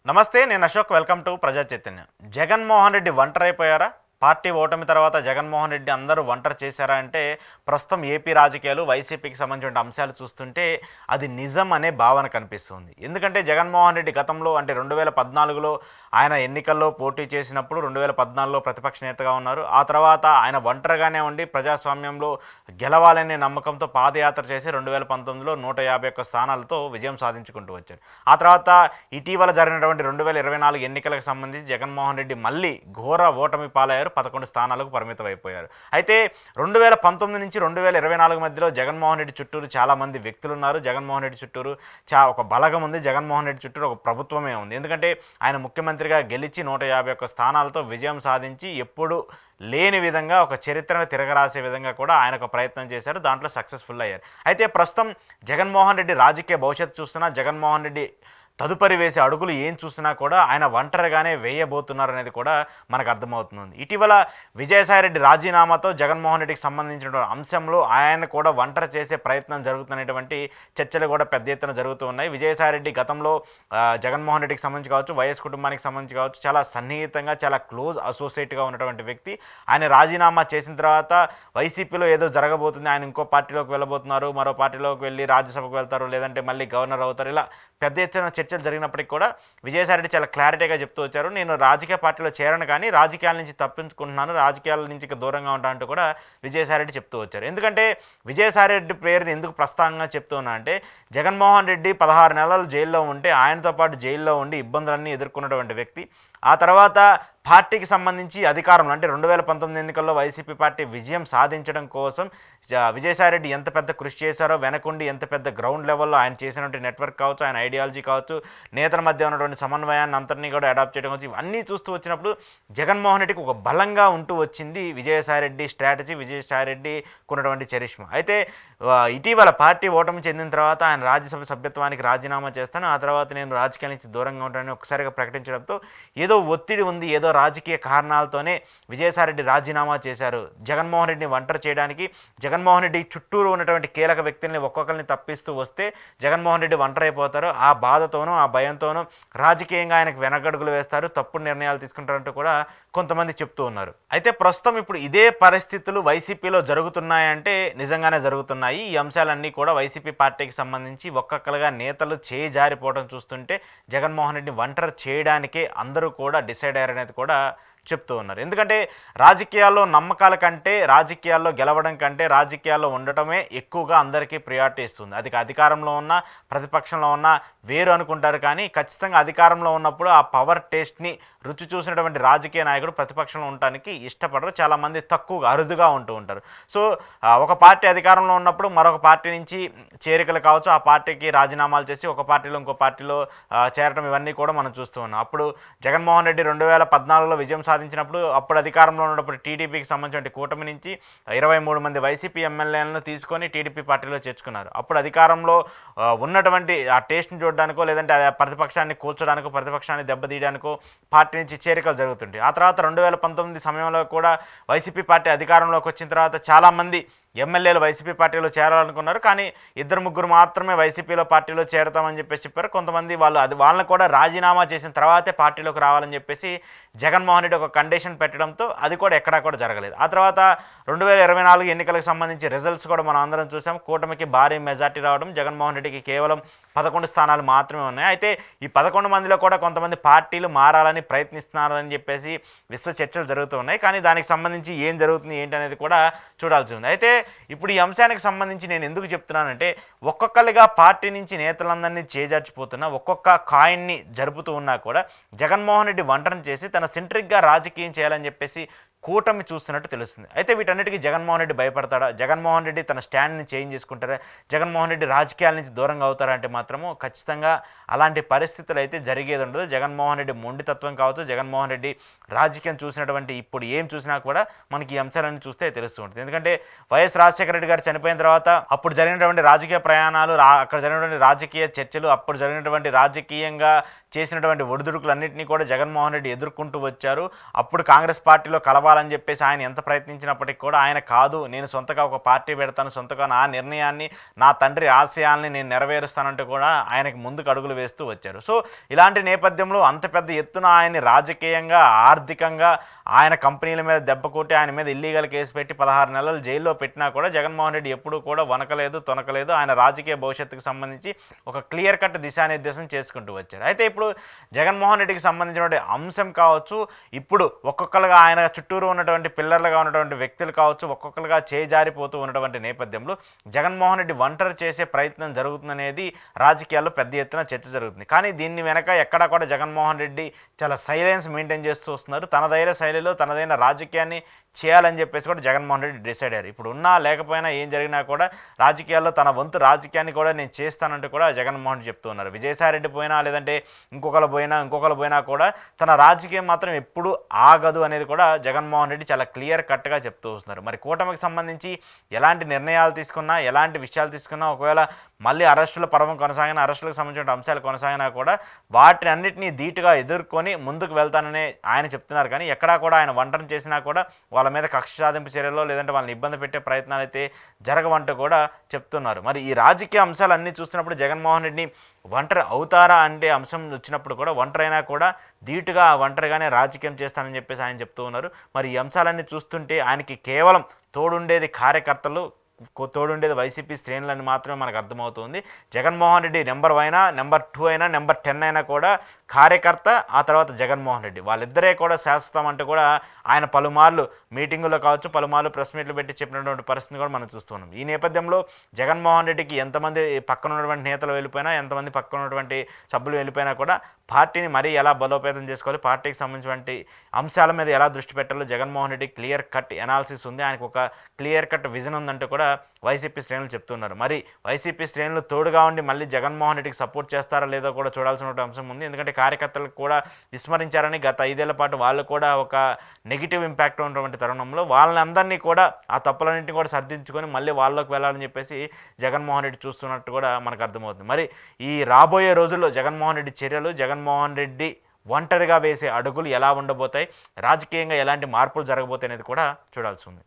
నమస్తే, నేను Ashok. Welcome to ప్రజా చైతన్యం. జగన్మోహన్ రెడ్డి ఒంటరైపోయారా? పార్టీ ఓటమి తర్వాత జగన్మోహన్ రెడ్డి అందరూ ఒంటరి చేశారా అంటే ప్రస్తుతం ఏపీ రాజకీయాలు వైసీపీకి సంబంధించిన అంశాలు చూస్తుంటే అది నిజం అనే భావన కనిపిస్తుంది. ఎందుకంటే జగన్మోహన్ రెడ్డి గతంలో అంటే 2014లో ఆయన ఎన్నికల్లో పోటీ చేసినప్పుడు 2014లో ప్రతిపక్ష నేతగా ఉన్నారు. ఆ తర్వాత ఆయన ఒంటరిగానే ఉండి ప్రజాస్వామ్యంలో గెలవాలనే నమ్మకంతో పాదయాత్ర చేసి 2019లో 151 స్థానాలతో విజయం సాధించుకుంటూ వచ్చారు. ఆ తర్వాత ఇటీవల జరిగినటువంటి 2024 ఎన్నికలకు సంబంధించి జగన్మోహన్ రెడ్డి మళ్ళీ ఘోర ఓటమి పాలయ్యారు. 11 స్థానాలకు పరిమితం అయిపోయారు. అయితే 2019 నుంచి 2024 మధ్యలో జగన్మోహన్ రెడ్డి చుట్టూరు చాలామంది వ్యక్తులు ఉన్నారు. జగన్మోహన్ రెడ్డి చుట్టూరు ఒక బలగం ఉంది. జగన్మోహన్ రెడ్డి చుట్టూరు ఒక ప్రభుత్వమే ఉంది. ఎందుకంటే ఆయన ముఖ్యమంత్రిగా గెలిచి 151 స్థానాలతో విజయం సాధించి ఎప్పుడు లేని విధంగా ఒక చరిత్రను తిరగరాసే విధంగా కూడా ఆయన ఒక ప్రయత్నం చేశారు. దాంట్లో సక్సెస్ఫుల్ అయ్యారు. అయితే ప్రస్తుతం జగన్మోహన్ రెడ్డి రాజకీయ భవిష్యత్తు చూస్తున్నా, జగన్మోహన్ రెడ్డి తదుపరి వేసే అడుగులు ఏం చూసినా కూడా ఆయన ఒంటరిగానే వేయబోతున్నారు అనేది కూడా మనకు అర్థమవుతుంది. ఇటీవల విజయసాయిరెడ్డి రాజీనామాతో జగన్మోహన్ రెడ్డికి సంబంధించిన అంశంలో ఆయన కూడా ఒంటరి చేసే ప్రయత్నం జరుగుతున్నటువంటి చర్చలు కూడా పెద్ద ఎత్తున జరుగుతూ ఉన్నాయి. విజయసాయిరెడ్డి గతంలో జగన్మోహన్ రెడ్డికి సంబంధించి కావచ్చు, వైఎస్ కుటుంబానికి సంబంధించి కావచ్చు, చాలా సన్నిహితంగా చాలా క్లోజ్ అసోసియేట్గా ఉన్నటువంటి వ్యక్తి. ఆయన రాజీనామా చేసిన తర్వాత వైసీపీలో ఏదో జరగబోతుంది, ఆయన ఇంకో పార్టీలోకి వెళ్ళబోతున్నారు, మరో పార్టీలోకి వెళ్ళి రాజ్యసభకు వెళ్తారు, లేదంటే మళ్ళీ గవర్నర్ అవుతారు, ఇలా పెద్ద ఎత్తున చర్చలు జరిగినప్పటికీ కూడా విజయసాయిరెడ్డి చాలా క్లారిటీగా చెప్తూ వచ్చారు. నేను రాజకీయ పార్టీలో చేరను, కానీ రాజకీయాల నుంచి తప్పించుకుంటున్నాను, రాజకీయాల నుంచి దూరంగా ఉంటానంటూ కూడా విజయసాయిరెడ్డి చెప్తూ వచ్చారు. ఎందుకంటే విజయసాయిరెడ్డి పేరుని ఎందుకు ప్రస్తావనగా చెప్తూ ఉన్నా అంటే జగన్మోహన్ రెడ్డి 16 నెలలు జైల్లో ఉంటే ఆయనతో పాటు జైల్లో ఉండి ఇబ్బందులన్నీ ఎదుర్కొన్నటువంటి వ్యక్తి. ఆ తర్వాత పార్టీకి సంబంధించి అధికారంలో అంటే 2019 ఎన్నికల్లో వైసీపీ పార్టీ విజయం సాధించడం కోసం విజయసాయిరెడ్డి ఎంత పెద్ద కృషి చేశారో, వెనకుండి ఎంత పెద్ద గ్రౌండ్ లెవెల్లో ఆయన చేసినటువంటి నెట్వర్క్ కావచ్చు, ఆయన ఐడియాలజీ కావచ్చు, నేతల మధ్య ఉన్నటువంటి సమన్వయాన్ని అంతటినీ కూడా అడాప్ట్ చేయడం కావచ్చు, ఇవన్నీ చూస్తూ వచ్చినప్పుడు జగన్మోహన్ రెడ్డికి ఒక బలంగా ఉంటూ వచ్చింది విజయసాయిరెడ్డి స్ట్రాటజీ, విజయసాయిరెడ్డి ఉన్నటువంటి చరిష్మా. అయితే ఇటీవల పార్టీ ఓటమి చెందిన తర్వాత ఆయన రాజ్యసభ సభ్యత్వానికి రాజీనామా చేస్తాను, ఆ తర్వాత నేను రాజకీయాల నుంచి దూరంగా ఉంటానని ఒకసారిగా ప్రకటించడంతో ఏదో ఒత్తిడి ఉంది, ఏదో రాజకీయ కారణాలతోనే విజయసాయిరెడ్డి రాజీనామా చేశారు. జగన్మోహన్ రెడ్డిని ఒంటరి చేయడానికి జగన్మోహన్ రెడ్డి చుట్టూరు ఉన్నటువంటి కీలక వ్యక్తుల్ని ఒక్కొక్కరిని తప్పిస్తూ వస్తే జగన్మోహన్ రెడ్డి ఒంటరైపోతారు. ఆ బాధతోనూ ఆ భయంతోనూ రాజకీయంగా ఆయనకు వెనకడుగులు వేస్తారు, తప్పుడు నిర్ణయాలు తీసుకుంటారంటూ కూడా కొంతమంది చెప్తూ ఉన్నారు. అయితే ప్రస్తుతం ఇప్పుడు ఇదే పరిస్థితులు వైసీపీలో జరుగుతున్నాయంటే నిజంగానే జరుగుతున్నాయి. ఈ అంశాలన్నీ కూడా వైసీపీ పార్టీకి సంబంధించి ఒక్కొక్కరుగా నేతలు చేయి జారిపోవడం చూస్తుంటే జగన్మోహన్ రెడ్డిని ఒంటరి చేయడానికే అందరూ కూడా డిసైడ్ అయ్యారనేది కూడా చెప్తూ ఉన్నారు. ఎందుకంటే రాజకీయాల్లో నమ్మకాల కంటే, రాజకీయాల్లో గెలవడం కంటే రాజకీయాల్లో ఉండటమే ఎక్కువగా అందరికీ ప్రియారిటీ ఇస్తుంది. అది అధికారంలో ఉన్నా ప్రతిపక్షంలో ఉన్నా వేరు అనుకుంటారు, కానీ ఖచ్చితంగా అధికారంలో ఉన్నప్పుడు ఆ పవర్ టేస్ట్ని రుచి చూసినటువంటి రాజకీయ నాయకుడు ప్రతిపక్షంలో ఉండటానికి ఇష్టపడరు. చాలామంది తక్కువగా అరుదుగా ఉంటూ ఉంటారు. సో ఒక పార్టీ అధికారంలో ఉన్నప్పుడు మరొక పార్టీ నుంచి చేరికలు కావచ్చు, ఆ పార్టీకి రాజీనామాలు చేసి ఒక పార్టీలో ఇంకో పార్టీలో చేరడం, ఇవన్నీ కూడా మనం చూస్తూ ఉన్నాం. అప్పుడు జగన్మోహన్ రెడ్డి 2014లో విజయం సాధించినప్పుడు అప్పుడు అధికారంలో ఉన్నప్పుడు టీడీపీకి సంబంధించిన కూటమి నుంచి 23 మంది వైసీపీ ఎమ్మెల్యేలను తీసుకొని టీడీపీ పార్టీలో చేర్చుకున్నారు. అప్పుడు అధికారంలో ఉన్నటువంటి ఆ టేస్ట్ని చూడడానికో, లేదంటే ప్రతిపక్షాన్ని కూర్చోడానికో, ప్రతిపక్షాన్ని దెబ్బతీయడానికో పార్టీ నుంచి చేరికలు జరుగుతుంటాయి. ఆ తర్వాత 2019 సమయంలో కూడా వైసీపీ పార్టీ అధికారంలోకి వచ్చిన తర్వాత చాలామంది ఎమ్మెల్యేలు వైసీపీ పార్టీలో చేరాలనుకున్నారు, కానీ 2-3 మాత్రమే వైసీపీలో పార్టీలో చేరతామని చెప్పేసి చెప్పారు. కొంతమంది వాళ్ళని కూడా రాజీనామా చేసిన తర్వాతే పార్టీలోకి రావాలని చెప్పేసి జగన్మోహన్ రెడ్డి ఒక కండిషన్ పెట్టడంతో అది కూడా ఎక్కడా కూడా జరగలేదు. ఆ తర్వాత 2024 ఎన్నికలకు సంబంధించి రిజల్ట్స్ కూడా మనం అందరం చూసాం. కూటమికి భారీ మెజార్టీ రావడం, జగన్మోహన్ రెడ్డికి కేవలం 11 స్థానాలు మాత్రమే ఉన్నాయి. అయితే ఈ 11 మందిలో కూడా కొంతమంది పార్టీలు మారాలని ప్రయత్నిస్తున్నారని చెప్పేసి విశ్వ చర్చలు జరుగుతూ ఉన్నాయి. కానీ దానికి సంబంధించి ఏం జరుగుతుంది ఏంటి అనేది కూడా చూడాల్సి ఉంది. అయితే ఇప్పుడు ఈ అంశానికి సంబంధించి నేను ఎందుకు చెప్తున్నానంటే ఒక్కొక్కరిగా పార్టీ నుంచి నేతలందరినీ చేజార్చిపోతున్నా, ఒక్కొక్క కాయిన్ని జరుపుతూ ఉన్నా కూడా జగన్మోహన్ రెడ్డి ఒంటరిని చేసి తన సెంట్రిక్గా రాజకీయం చేయాలని చెప్పేసి కూటమి చూస్తున్నట్టు తెలుస్తుంది. అయితే వీటన్నిటికీ జగన్మోహన్ రెడ్డి భయపడతాడా? జగన్మోహన్ రెడ్డి తన స్టాండ్ని చేంజ్ చేసుకుంటారా? జగన్మోహన్ రెడ్డి రాజకీయాల నుంచి దూరంగా అవుతారా అంటే మాత్రము ఖచ్చితంగా అలాంటి పరిస్థితులు అయితే జరిగేది ఉండదు. జగన్మోహన్ రెడ్డి మొండితత్వం కావచ్చు, జగన్మోహన్ రెడ్డి రాజకీయం చూసినటువంటి ఇప్పుడు ఏం చూసినా కూడా మనకి ఈ అంశాలను చూస్తే తెలుస్తూ ఉంటుంది. ఎందుకంటే వైఎస్ రాజశేఖర రెడ్డి గారు చనిపోయిన తర్వాత అప్పుడు జరిగినటువంటి రాజకీయ ప్రయాణాలు, అక్కడ జరిగినటువంటి రాజకీయ చర్చలు, అప్పుడు జరిగినటువంటి రాజకీయంగా చేసినటువంటి ఒడిదుడుకులన్నింటినీ కూడా జగన్మోహన్ రెడ్డి ఎదుర్కొంటూ వచ్చారు. అప్పుడు కాంగ్రెస్ పార్టీలో కలవాలి కావాలని చెప్పేసి ఆయన ఎంత ప్రయత్నించినప్పటికీ కూడా ఆయన కాదు, నేను సొంతగా ఒక పార్టీ పెడతాను, సొంతగా నా నిర్ణయాన్ని, నా తండ్రి ఆశయాల్ని నేను నెరవేరుస్తానంటూ కూడా ఆయనకి ముందుకు అడుగులు వేస్తూ వచ్చారు. సో ఇలాంటి నేపథ్యంలో అంత పెద్ద ఎత్తున ఆయన్ని రాజకీయంగా, ఆర్థికంగా, ఆయన కంపెనీల మీద దెబ్బ కొట్టి ఆయన మీద ఇల్లీగల్ కేసు పెట్టి 16 నెలలు జైల్లో పెట్టినా కూడా జగన్మోహన్ రెడ్డి ఎప్పుడూ కూడా వనకలేదు, తొనకలేదు. ఆయన రాజకీయ భవిష్యత్తుకు సంబంధించి ఒక క్లియర్ కట్ దిశానిర్దేశం చేసుకుంటూ వచ్చారు. అయితే ఇప్పుడు జగన్మోహన్ రెడ్డికి సంబంధించినటువంటి అంశం కావచ్చు, ఇప్పుడు ఒక్కొక్కరుగా ఆయన చుట్టూరు ఉన్నటువంటి పిల్లర్లుగా ఉన్నటువంటి వ్యక్తులు కావచ్చు, ఒక్కొక్కరుగా చేజారిపోతూ ఉన్నటువంటి నేపథ్యంలో జగన్మోహన్ రెడ్డి ఒంటరి చేసే ప్రయత్నం జరుగుతుందనేది రాజకీయాల్లో పెద్ద ఎత్తున చర్చ జరుగుతుంది. కానీ దీన్ని వెనక ఎక్కడా కూడా జగన్మోహన్ రెడ్డి చాలా సైలెన్స్ మెయింటైన్ చేస్తూ వస్తున్నారు. తనదైన శైలిలో తనదైన రాజకీయాన్ని చేయాలని చెప్పేసి కూడా జగన్మోహన్ రెడ్డి డిసైడ్ అయ్యారు. ఇప్పుడు ఉన్నా లేకపోయినా ఏం జరిగినా కూడా రాజకీయాల్లో తన వంతు రాజకీయాన్ని కూడా నేను చేస్తానంటూ కూడా జగన్మోహన్ రెడ్డి చెప్తూ ఉన్నారు. విజయసాయిరెడ్డి పోయినా, లేదంటే ఇంకొకరు పోయినా కూడా తన రాజకీయం మాత్రం ఎప్పుడు ఆగదు అనేది కూడా జగన్మోహన్ రెడ్డి చాలా క్లియర్ కట్గా చెప్తూ వస్తున్నారు. మరి కూటమికి సంబంధించి ఎలాంటి నిర్ణయాలు తీసుకున్నా, ఎలాంటి విషయాలు తీసుకున్నా, ఒకవేళ మళ్ళీ అరెస్టుల పర్వం కొనసాగిన, అరెస్టులకు సంబంధించిన అంశాలు కొనసాగినా కూడా వాటిని అన్నింటినీ ధీటుగా ఎదుర్కొని ముందుకు వెళ్తానని ఆయన చెప్తున్నారు. కానీ ఎక్కడా కూడా ఆయన ఒంటరి చేసినా కూడా వాళ్ళ మీద కక్ష సాధింపు చర్యలో, లేదంటే వాళ్ళని ఇబ్బంది పెట్టే ప్రయత్నాలు అయితే జరగవంటూ కూడా చెప్తున్నారు. మరి ఈ రాజకీయ అంశాలన్నీ చూస్తున్నప్పుడు జగన్మోహన్ రెడ్డి ఒంటరి అవుతారా అంటే అంశం వచ్చినప్పుడు కూడా ఒంటరైనా కూడా ధీటుగా ఒంటరిగానే రాజకీయం చేస్తానని చెప్పేసి ఆయన చెప్తూ ఉన్నారు. మరి ఈ అంశాలన్నీ చూస్తుంటే ఆయనకి కేవలం తోడుండేది కార్యకర్తలు, తోడుండేది వైసీపీ శ్రేణులని మాత్రమే మనకు అర్థమవుతుంది. జగన్మోహన్ రెడ్డి నెంబర్ 1 అయినా, నెంబర్ 2 అయినా, నెంబర్ 10 అయినా కూడా కార్యకర్త, ఆ తర్వాత జగన్మోహన్ రెడ్డి వాళ్ళిద్దరే కూడా శాశ్వతం అంటూ కూడా ఆయన పలుమార్లు మీటింగుల్లో కావచ్చు, పలుమార్లు ప్రెస్ మీట్లు పెట్టి చెప్పినటువంటి పరిస్థితిని కూడా మనం చూస్తున్నాం. ఈ నేపథ్యంలో జగన్మోహన్ రెడ్డికి ఎంతమంది పక్కన ఉన్నటువంటి నేతలు వెళ్ళిపోయినా, ఎంతమంది పక్కన ఉన్నటువంటి సభ్యులు వెళ్ళిపోయినా కూడా పార్టీని మరీ ఎలా బలోపేతం చేసుకోవాలి, పార్టీకి సంబంధించినటువంటి అంశాల మీద ఎలా దృష్టి పెట్టాలో Jaganmohan Reddy clear cut analysis ఉంది. ఆయనకు ఒక క్లియర్ కట్ విజన్ ఉందంటూ కూడా వైసీపీ శ్రేణులు చెప్తున్నారు. మరి వైసీపీ శ్రేణులు తోడుగా ఉండి మళ్ళీ జగన్మోహన్ రెడ్డికి సపోర్ట్ చేస్తారా లేదో కూడా చూడాల్సిన అంశం ఉంది. ఎందుకంటే కార్యకర్తలకు కూడా విస్మరించారని గత 5 ఏళ్ల పాటు వాళ్ళు కూడా ఒక నెగిటివ్ ఇంపాక్ట్ ఉన్నటువంటి తరుణంలో వాళ్ళందరినీ కూడా ఆ తప్పులన్నింటినీ కూడా సర్దించుకొని మళ్ళీ వాళ్ళలోకి వెళ్ళాలని చెప్పేసి జగన్మోహన్ రెడ్డి చూస్తున్నట్టు కూడా మనకు అర్థమవుతుంది. మరి ఈ రాబోయే రోజుల్లో జగన్మోహన్ రెడ్డి చర్యలు, జగన్మోహన్ రెడ్డి ఒంటరిగా వేసే అడుగులు ఎలా ఉండబోతాయి, రాజకీయంగా ఎలాంటి మార్పులు జరగబోతాయి అనేది కూడా చూడాల్సి ఉంది.